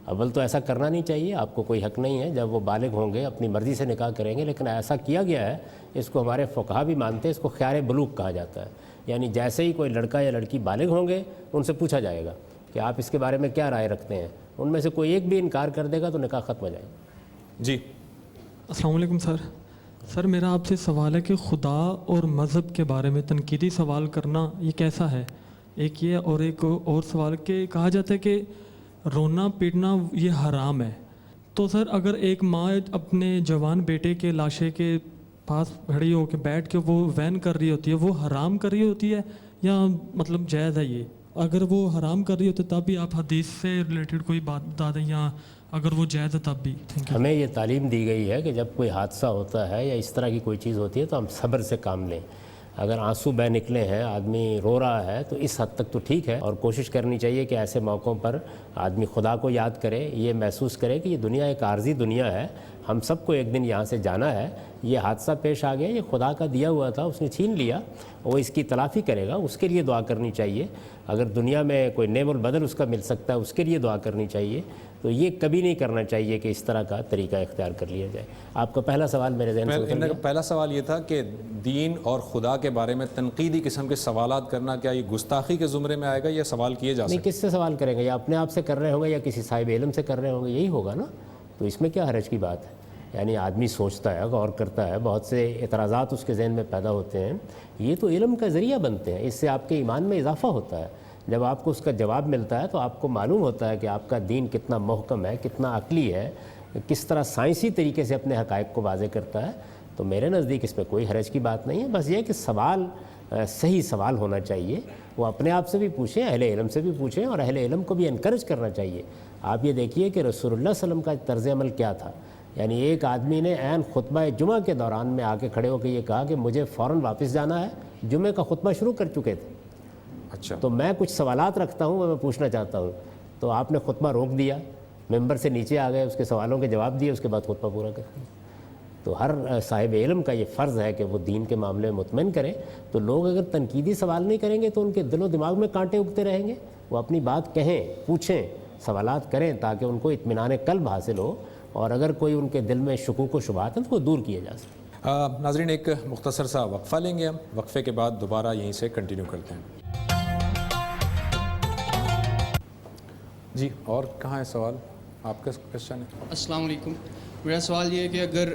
اول تو ایسا کرنا نہیں چاہیے، آپ کو کوئی حق نہیں ہے، جب وہ بالغ ہوں گے اپنی مرضی سے نکاح کریں گے، لیکن ایسا کیا گیا ہے، اس کو ہمارے فقہا بھی مانتے ہیں، اس کو خیار بلوغ کہا جاتا ہے۔ یعنی جیسے ہی کوئی لڑکا یا لڑکی بالغ ہوں گے ان سے پوچھا جائے گا کہ آپ اس کے بارے میں کیا رائے رکھتے ہیں، ان میں سے کوئی ایک بھی انکار کر دے گا تو نکاح ختم ہو جائے گا۔ جی السلام علیکم سر، میرا آپ سے سوال ہے کہ خدا اور مذہب کے بارے میں تنقیدی سوال کرنا یہ کیسا ہے؟ ایک یہ، اور ایک اور سوال کہ کہا جاتا ہے کہ رونا پیٹنا یہ حرام ہے، تو سر اگر ایک ماں اپنے جوان بیٹے کے لاشے کے پاس کھڑی ہو کے بیٹھ کے وہ وین کر رہی ہوتی ہے، وہ حرام کر رہی ہوتی ہے یا مطلب جائز ہے؟ یہ اگر وہ حرام کر رہی ہوتی ہے تب بھی آپ حدیث سے ریلیٹڈ کوئی بات بتا دیں، یا اگر وہ جائز ہے تب بھی؟ ہمیں یہ تعلیم دی گئی ہے کہ جب کوئی حادثہ ہوتا ہے یا اس طرح کی کوئی چیز ہوتی ہے تو ہم صبر سے کام لیں۔ اگر آنسو بہہ نکلے ہیں، آدمی رو رہا ہے، تو اس حد تک تو ٹھیک ہے، اور کوشش کرنی چاہیے کہ ایسے موقعوں پر آدمی خدا کو یاد کرے، یہ محسوس کرے کہ یہ دنیا ایک عارضی دنیا ہے، ہم سب کو ایک دن یہاں سے جانا ہے، یہ حادثہ پیش آ گیا، یہ خدا کا دیا ہوا تھا، اس نے چھین لیا، وہ اس کی تلافی کرے گا، اس کے لیے دعا کرنی چاہیے۔ اگر دنیا میں کوئی نعم البدل اس کا مل سکتا ہے اس کے لیے دعا کرنی چاہیے، تو یہ کبھی نہیں کرنا چاہیے کہ اس طرح کا طریقہ اختیار کر لیا جائے۔ آپ کا پہلا سوال میرے ذہن سے پہلا سوال یہ تھا کہ دین اور خدا کے بارے میں تنقیدی قسم کے سوالات کرنا کیا یہ گستاخی کے زمرے میں آئے گا یا سوال کیے جا سکتے؟ نہیں، کس سے سوال کریں گے؟ یا اپنے آپ سے کر رہے ہوں گے یا کسی صاحب علم سے کر رہے ہوں گے، یہی ہوگا نا، تو اس میں کیا حرج کی بات ہے؟ یعنی آدمی سوچتا ہے، غور کرتا ہے، بہت سے اعتراضات اس کے ذہن میں پیدا ہوتے ہیں، یہ تو علم کا ذریعہ بنتے ہیں، اس سے آپ کے ایمان میں اضافہ ہوتا ہے۔ جب آپ کو اس کا جواب ملتا ہے تو آپ کو معلوم ہوتا ہے کہ آپ کا دین کتنا محکم ہے، کتنا عقلی ہے، کس طرح سائنسی طریقے سے اپنے حقائق کو واضح کرتا ہے۔ تو میرے نزدیک اس میں کوئی حرج کی بات نہیں ہے، بس یہ کہ سوال صحیح سوال ہونا چاہیے. وہ اپنے آپ سے بھی پوچھیں, اہل علم سے بھی پوچھیں, اور اہل علم کو بھی انکریج کرنا چاہیے. آپ یہ دیکھیے کہ رسول اللہ صلی اللہ علیہ وسلم کا طرز عمل کیا تھا. یعنی ایک آدمی نے عین خطبہ جمعہ کے دوران میں آ کے کھڑے ہو کے یہ کہا کہ مجھے فوراً واپس جانا ہے. جمعے کا خطبہ شروع کر چکے تھے. اچھا, تو میں کچھ سوالات رکھتا ہوں, میں پوچھنا چاہتا ہوں. تو آپ نے خطبہ روک دیا, ممبر سے نیچے آ گئے, اس کے سوالوں کے جواب دیے, اس کے بعد خطبہ پورا کر دیا. تو ہر صاحب علم کا یہ فرض ہے کہ وہ دین کے معاملے میں مطمئن کریں. تو لوگ اگر تنقیدی سوال نہیں کریں گے تو ان کے دل و دماغ میں کانٹے اگتے رہیں گے. وہ اپنی بات کہیں, پوچھیں, سوالات کریں تاکہ ان کو اطمینان قلب حاصل ہو, اور اگر کوئی ان کے دل میں شکوک و شبہات ہیں تو وہ دور کیے جا سکیں. ناظرین ایک مختصر سا وقفہ لیں گے ہم. وقفے کے بعد دوبارہ یہیں سے کنٹینیو کرتے ہیں. جی, اور کہاں ہے سوال؟ آپ کا کوشچن ہے. السلام علیکم. میرا سوال یہ ہے کہ اگر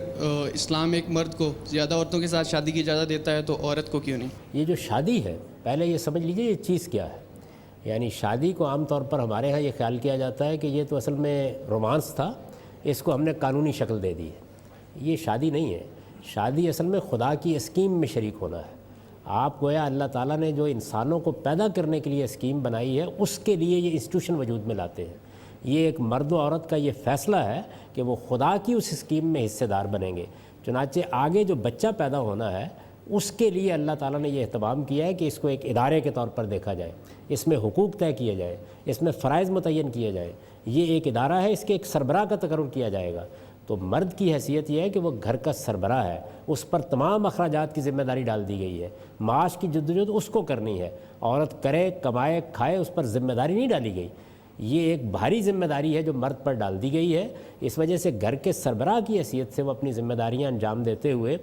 اسلام ایک مرد کو زیادہ عورتوں کے ساتھ شادی کی اجازت دیتا ہے تو عورت کو کیوں نہیں؟ یہ جو شادی ہے, پہلے یہ سمجھ لیجئے یہ چیز کیا ہے. یعنی شادی کو عام طور پر ہمارے ہاں یہ خیال کیا جاتا ہے کہ یہ تو اصل میں رومانس تھا, اس کو ہم نے قانونی شکل دے دی ہے. یہ شادی نہیں ہے. شادی اصل میں خدا کی اسکیم میں شریک ہونا ہے. آپ گویا اللہ تعالیٰ نے جو انسانوں کو پیدا کرنے کے لیے اسکیم بنائی ہے اس کے لیے یہ انسٹیٹیوشن وجود میں لاتے ہیں. یہ ایک مرد و عورت کا یہ فیصلہ ہے کہ وہ خدا کی اس اسکیم میں حصے دار بنیں گے. چنانچہ آگے جو بچہ پیدا ہونا ہے اس کے لیے اللہ تعالیٰ نے یہ اہتمام کیا ہے کہ اس کو ایک ادارے کے طور پر دیکھا جائے, اس میں حقوق طے کیے جائیں, اس میں فرائض متعین کیے جائیں. یہ ایک ادارہ ہے, اس کے ایک سربراہ کا تقرر کیا جائے گا. تو مرد کی حیثیت یہ ہے کہ وہ گھر کا سربراہ ہے, اس پر تمام اخراجات کی ذمہ داری ڈال دی گئی ہے. معاش کی جدوجہد اس کو کرنی ہے. عورت کرے, کمائے, کھائے, اس پر ذمہ داری نہیں ڈالی گئی. یہ ایک بھاری ذمہ داری ہے جو مرد پر ڈال دی گئی ہے. اس وجہ سے گھر کے سربراہ کی حیثیت سے وہ اپنی ذمہ داریاں انجام دیتے ہوئے,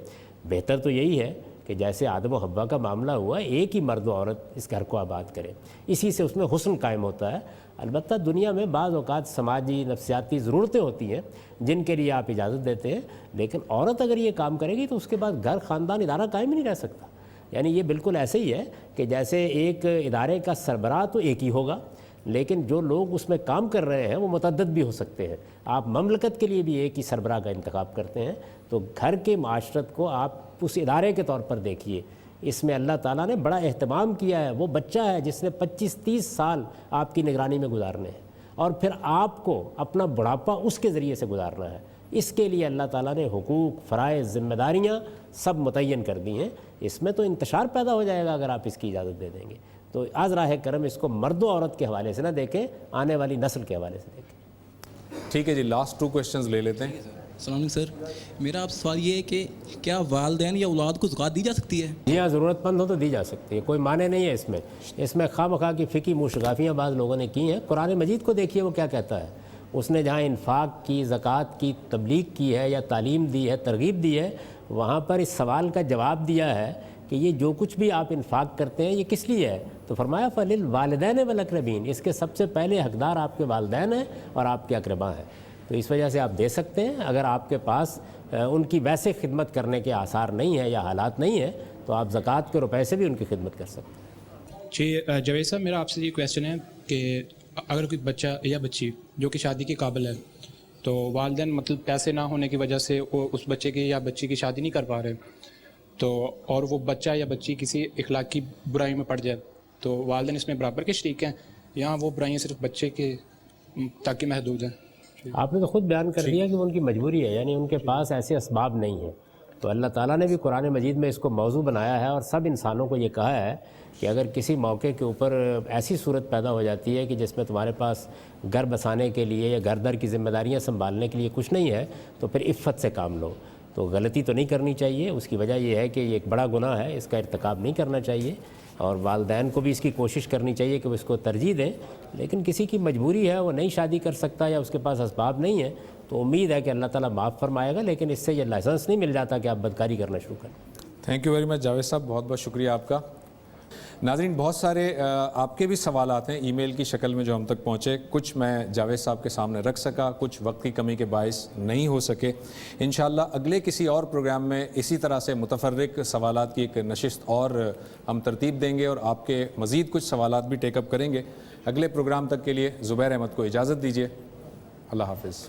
بہتر تو یہی ہے کہ جیسے آدم و حوا کا معاملہ ہوا, ایک ہی مرد و عورت اس گھر کو آباد کرے. اسی سے اس میں حسن قائم ہوتا ہے. البتہ دنیا میں بعض اوقات سماجی نفسیاتی ضرورتیں ہوتی ہیں جن کے لیے آپ اجازت دیتے ہیں, لیکن عورت اگر یہ کام کرے گی تو اس کے بعد گھر, خاندان, ادارہ قائم ہی نہیں رہ سکتا. یعنی یہ بالکل ایسے ہی ہے کہ جیسے ایک ادارے کا سربراہ تو ایک ہی ہوگا, لیکن جو لوگ اس میں کام کر رہے ہیں وہ متعدد بھی ہو سکتے ہیں. آپ مملکت کے لیے بھی ایک ہی سربراہ کا انتخاب کرتے ہیں. تو گھر کے معاشرت کو آپ اس ادارے کے طور پر دیکھیے. اس میں اللہ تعالیٰ نے بڑا اہتمام کیا ہے. وہ بچہ ہے جس نے 25-30 سال آپ کی نگرانی میں گزارنے ہیں, اور پھر آپ کو اپنا بڑھاپا اس کے ذریعے سے گزارنا ہے. اس کے لیے اللہ تعالیٰ نے حقوق, فرائض, ذمہ داریاں سب متعین کر دی ہیں. اس میں تو انتشار پیدا ہو جائے گا اگر آپ اس کی اجازت دے دیں گے. تو از راہ کرم اس کو مرد و عورت کے حوالے سے نہ دیکھیں, آنے والی نسل کے حوالے سے دیکھیں. ٹھیک ہے جی, لاسٹ 2 کویشچنز لے لیتے ہیں. السلام علیکم سر. میرا آپ سے سوال یہ ہے کہ کیا والدین یا اولاد کو زکوٰۃ دی جا سکتی ہے؟ جی ہاں, ضرورت مند ہو تو دی جا سکتی ہے, کوئی معنی نہیں ہے اس میں. اس میں خواہ مخواہ کی فقہی مشغافیاں بعض لوگوں نے کی ہیں. قرآن مجید کو دیکھیے وہ کیا کہتا ہے. اس نے جہاں انفاق کی, زکوٰۃ کی تبلیغ کی ہے یا تعلیم دی ہے, ترغیب دی ہے, وہاں پر اس سوال کا جواب دیا ہے کہ یہ جو کچھ بھی آپ انفاق کرتے ہیں یہ کس لیے ہے. تو فرمایا فَلِلْوَالِدَيْنِ وَالْأَقْرَبِينَ, اس کے سب سے پہلے حقدار آپ کے والدین ہیں اور آپ کے اقربا ہیں. تو اس وجہ سے آپ دے سکتے ہیں. اگر آپ کے پاس ان کی ویسے خدمت کرنے کے آثار نہیں ہیں یا حالات نہیں ہیں تو آپ زکوٰۃ کے روپے سے بھی ان کی خدمت کر سکتے ہیں. جی جاوید صاحب, میرا آپ سے یہ کویشچن ہے کہ اگر کوئی بچہ یا بچی جو کہ شادی کے قابل ہے تو والدین مطلب پیسے نہ ہونے کی وجہ سے وہ اس بچے کی یا بچی کی شادی نہیں کر پا رہے, تو اور وہ بچہ یا بچی کسی اخلاقی برائی میں پڑ جائے تو والدین اس میں برابر کے شریک ہیں یا وہ برائیاں صرف بچے کے تک محدود ہیں؟ آپ نے تو خود بیان کر دیا کہ وہ ان کی مجبوری ہے, یعنی ان کے پاس ایسے اسباب نہیں ہیں. تو اللہ تعالیٰ نے بھی قرآن مجید میں اس کو موضوع بنایا ہے اور سب انسانوں کو یہ کہا ہے کہ اگر کسی موقع کے اوپر ایسی صورت پیدا ہو جاتی ہے کہ جس میں تمہارے پاس گھر بسانے کے لیے یا گھر در کی ذمہ داریاں سنبھالنے کے لیے کچھ نہیں ہے تو پھر عفت سے کام لو. تو غلطی تو نہیں کرنی چاہیے. اس کی وجہ یہ ہے کہ یہ ایک بڑا گناہ ہے, اس کا ارتکاب نہیں کرنا چاہیے, اور والدین کو بھی اس کی کوشش کرنی چاہیے کہ وہ اس کو ترجیح دیں. لیکن کسی کی مجبوری ہے, وہ نہیں شادی کر سکتا یا اس کے پاس اسباب نہیں ہے, تو امید ہے کہ اللہ تعالیٰ معاف فرمائے گا, لیکن اس سے یہ لائسنس نہیں مل جاتا کہ آپ بدکاری کرنا شروع کریں. Thank you very much Javed صاحب, بہت بہت شکریہ آپ کا. ناظرین, بہت سارے آپ کے بھی سوالات ہیں ای میل کی شکل میں جو ہم تک پہنچے. کچھ میں جاوید صاحب کے سامنے رکھ سکا, کچھ وقت کی کمی کے باعث نہیں ہو سکے. انشاءاللہ اگلے کسی اور پروگرام میں اسی طرح سے متفرق سوالات کی ایک نشست اور ہم ترتیب دیں گے اور آپ کے مزید کچھ سوالات بھی ٹیک اپ کریں گے. اگلے پروگرام تک کے لیے زبیر احمد کو اجازت دیجیے. اللہ حافظ.